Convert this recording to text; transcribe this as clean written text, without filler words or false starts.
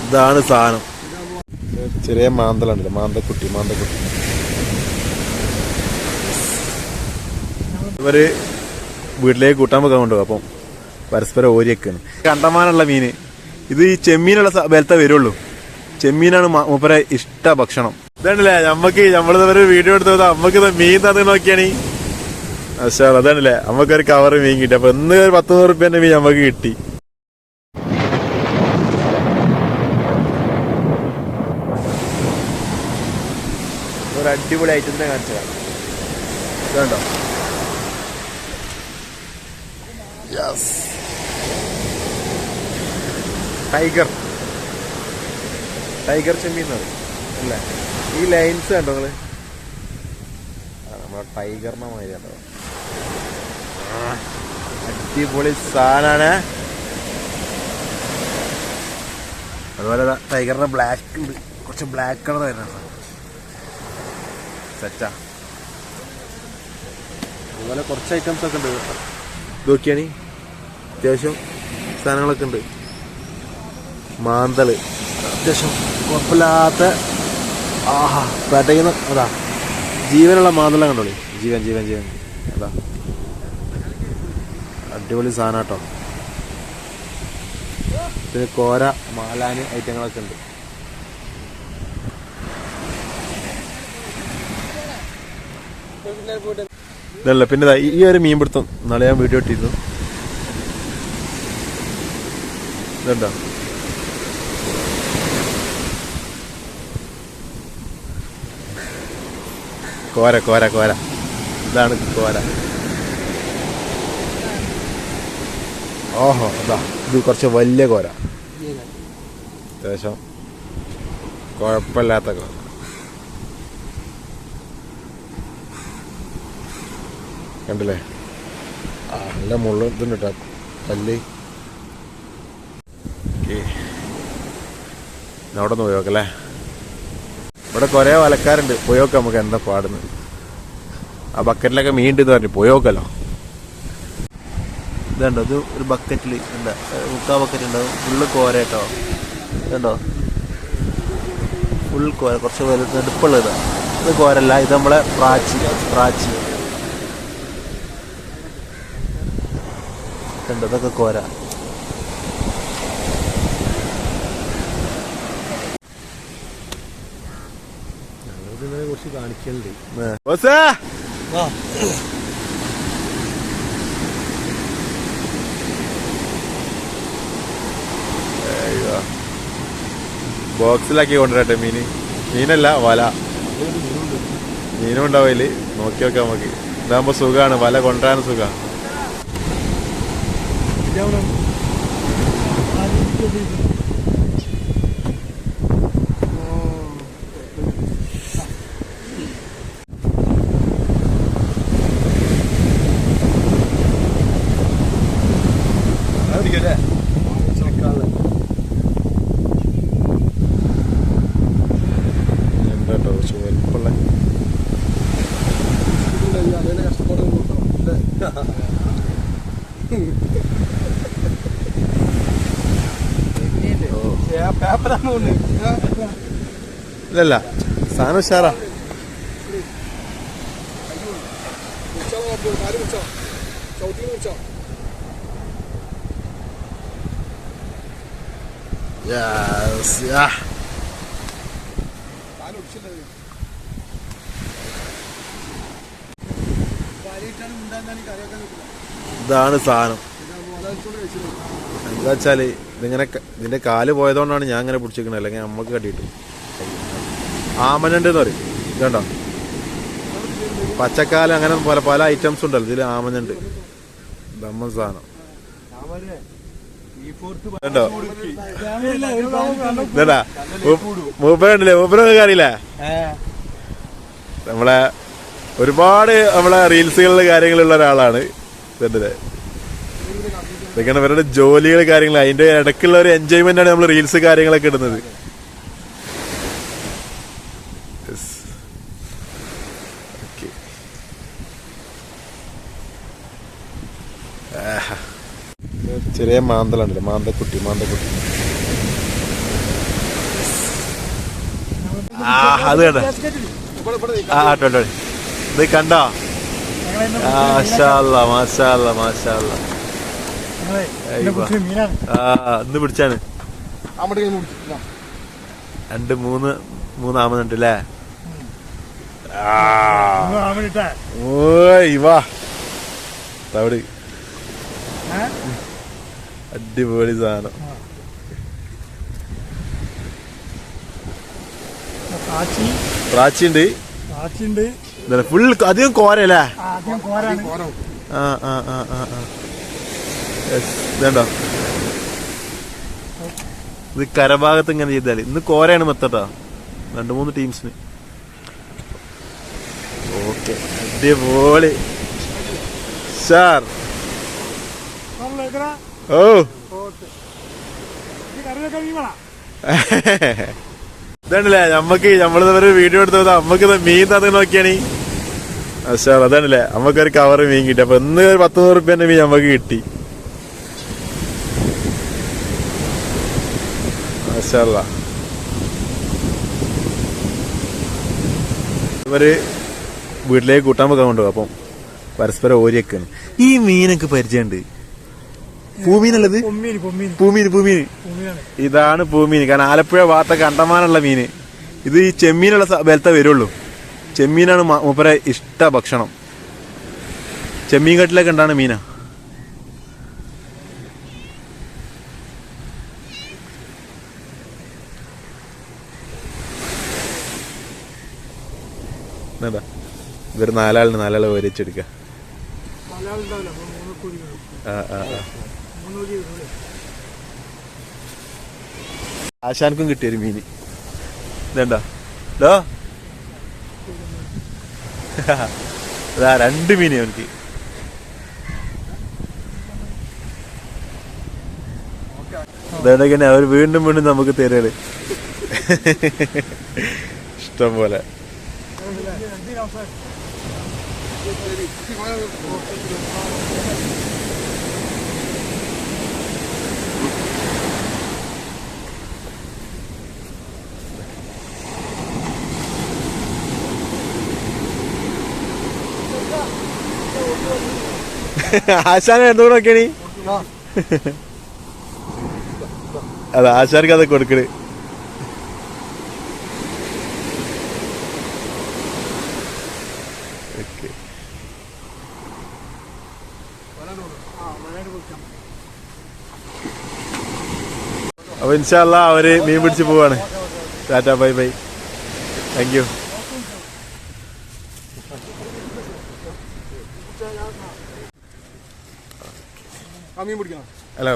ഇതാണ് സാധനം. ചെറിയ മാന്തലുണ്ടല്ലോ, മാന്തക്കുട്ടി. ഇവര് വീട്ടിലേക്ക് കൂട്ടാൻ വെക്കാൻ കൊണ്ടുപോകും. അപ്പം പരസ്പരം ഓരിയൊക്കെയാണ്. കണ്ടമാനുള്ള മീന് ഇത് ഈ ചെമ്മീനുള്ള ബലത്തെ വരുള്ളൂ. ചെമ്മീനാണ് മൂപ്പരെ ഇഷ്ട ഭക്ഷണം. ഇതാണല്ലേ നമ്മളിതൊരു വീഡിയോ എടുത്തത് നമ്മക്ക് മീൻ തന്നെ നോക്കിയാണ്. അതാണല്ലേ നമുക്കൊരു കവർ മീൻ കിട്ടി. അപ്പൊ ഇന്ന് ഒരു 10-100 റുപ്യന്റെ മീൻ നമുക്ക് കിട്ടി. ഒരു അടിപൊളി ഐറ്റം തന്നെ കാണിച്ചതാണ്. ഇതുണ്ടോ? ടൈഗർ ചെമ്മീൻ അല്ലേ? ഈ ലൈൻസ് കണ്ടോ നിങ്ങള്? നമ്മുടെ ടൈഗറിനെ മാതിരി കണ്ടോ? അടിപൊളി സാധനാണ്. അതുപോലെ ടൈഗറിന്റെ ബ്ലാക്ക് ഉണ്ട്, കുറച്ച് ബ്ലാക്ക് കളർ ആയിരുന്നു. സെറ്റാ. അതുപോലെ കുറച്ച് ഐറ്റംസ് ഒക്കെ ഉണ്ട്. നോക്കിയാണ് അത്യാവശ്യം സാധനങ്ങളൊക്കെ ഉണ്ട്. മാന്തള് അത്യാവശ്യം കുഴപ്പമില്ലാത്ത പേട്ടയ്ക്കുന്ന അതാ ജീവനുള്ള മാന്തള കണ്ടോളി. ജീവൻ അതാ അടിപൊളി സാധനം കേട്ടോ. പിന്നെ കോര, മാലാന് ഐറ്റങ്ങളൊക്കെ ഉണ്ട്. ഇതല്ല പിന്നെ ഈ ഒരു മീൻ പിടുത്തം നാളെ ഞാൻ വീഡിയോ ഇട്ടിരുന്നു. ഇതുണ്ടോ? കോര ഇതാണ് കോര. ഓഹോ അതാ ഇത് കുറച്ച് വലിയ കോര, അത്യാവശ്യം കുഴപ്പമില്ലാത്ത കോര. കണ്ടില്ലേ? നല്ല മുള്ള ഇതുണ്ട് കേട്ടോ, കല്ല്. അവിടെ നിന്ന് പോയോക്കല്ലേ? ഇവിടെ കുറേ വലക്കാരുണ്ട്. പോയോക്കാം നമുക്ക് എന്താ പാടുന്നത്. ആ ബക്കറ്റിലൊക്കെ മീൻ ഉണ്ടെന്ന് പറഞ്ഞു. പോയോക്കല്ലോ. ഇതുണ്ടോ? ഇത് ഒരു ബക്കറ്റിൽ എന്താ 3/4 ബക്കറ്റ് ഉണ്ടാവും. ഫുള്ള് കോര കേട്ടോ. ഇതുണ്ടോ? ഫുൾ കോര. കുറച്ച് നെടുപ്പുള്ള ഇതാണ്. ഇത് കോരല്ല, ഇത് നമ്മളെ പ്രാച്ചി. കണ്ടോ? ഇതൊക്കെ കോര. കുറച്ച് കാണിക്കലുണ്ട്. ബോക്സിലാക്കി കൊണ്ടുവരട്ടെ മീനല്ല വല. മീനും ഉണ്ടാവില്ല. നോക്കി നോക്കാം നമുക്ക്. ഇതാകുമ്പോ സുഖമാണ്, വല കൊണ്ടുവരാനും സുഖമാണ്. ഇല്ലല്ല സാധനം ഉഷാറാ. ഇതാണ് സാധനം. എന്താ വെച്ചാല് ഇതിന്റെ കാല് പോയതുകൊണ്ടാണ് ഞാൻ ഇങ്ങനെ പിടിച്ചിരിക്കണത്, അല്ലെങ്കിൽ നമ്മക്ക് കട്ടിയിട്ടു. ആമഞ്ഞണ്ട് എന്ന് പറയും. ഇതുണ്ടോ? പച്ചക്കാല് അങ്ങനെ പല ഐറ്റംസ് ഉണ്ടല്ലോ ഇതിൽ. ആമഞ്ഞണ്ട് ദമ്മൻ സാധനം. ണ്ടോ? ഇതടാ മൂപ്പരുണ്ടല്ലേ? മൂപ്പരൊക്കെ അറിയില്ലേ? നമ്മളെ ഒരുപാട് നമ്മളെ റീൽസുകളിലെ കാര്യങ്ങളുള്ള ഒരാളാണ്. ഇതല്ലേ? ഇതൊക്കെയാണ് ഇവരുടെ ജോലികൾ, കാര്യങ്ങൾ. അതിന്റെ ഇടയ്ക്കുള്ള ഒരു എൻജോയ്മെന്റ് ആണ് നമ്മൾ റീൽസ് കാര്യങ്ങളൊക്കെ ഇടുന്നത്. ചെറിയ മാന്തലുണ്ടല്ലോ, മാന്തക്കുട്ടി. അത് കണ്ട ഇത് കണ്ടോ? ഇന്ന് പിടിച്ചാണ് 2-3 ആമന്നുണ്ട് അല്ലേ? വാ തവിട്, അടിപൊളി സാധനം. പ്രാച്ചിണ്ട് ഫുൾ, അധികം കോരല്ലേ? ഇതുണ്ടോ? ഇത് കരഭാഗത്ത് ഇങ്ങനെ ചെയ്താല്. ഇന്ന് കോരയാണ് മെത്തട്ടാ 2-3 ടീംസിന്. ഓക്കെ, അടിപൊളി സാർ. ഓ ഇതാണല്ലേ നമ്മളിതൊരു വീഡിയോ എടുത്തത്. നമ്മക്ക് മീൻ തന്നെ നോക്കിയാണ്. അതാണല്ലേ നമ്മക്കൊരു കവറ് മീൻ കിട്ടി. അപ്പൊ ഇന്ന് 100-100 റുപ്യന്റെ മീൻ നമ്മക്ക് കിട്ടി. ഇവര് വീട്ടിലേക്ക് കൂട്ടാൻ വെക്കാൻ കൊണ്ടുപോകും. അപ്പം പരസ്പരം ഓരിയൊക്കെയാണ്. ഈ മീനൊക്കെ പരിചയമുണ്ട്. പൂമീനല്ലത്? പൂമീൻ. ഇതാണ് പൂമീൻ. കാരണം ആലപ്പുഴ ഭാഗത്തെ കണ്ടമാനുള്ള മീന്. ഇത് ഈ ചെമ്മീനുള്ള ബലത്തെ വരുള്ളൂ. ചെമ്മീനാണ് മൂപ്പരെ ഇഷ്ട ഭക്ഷണം. ചെമ്മീൻ കട്ടിലൊക്കെ ഉണ്ടാണ് മീനാ. എന്താ ഇവര് 4 ഓരിച്ചെടുക്ക. ആശാൻക്കും കിട്ടിയൊരു മീന് ഇതണ്ടോ? അതാ 2 മീന് അവർക്ക്. അതൊക്കെ അവർ വീണ്ടും നമുക്ക് തരുന്നത് ഇഷ്ടം പോലെ. ആശാന എന്തുകൊണ്ടൊക്കെയാണ് അതെ ആശാർക്ക് അതൊക്കെ കൊടുക്കണ്. അപ്പൊ ഇൻഷാ അല്ലാ അവര് മീൻ പിടിച്ച് പോവാണ്. Tata, bye bye, thank you. മീൻ പിടിക്കണം. അല്ല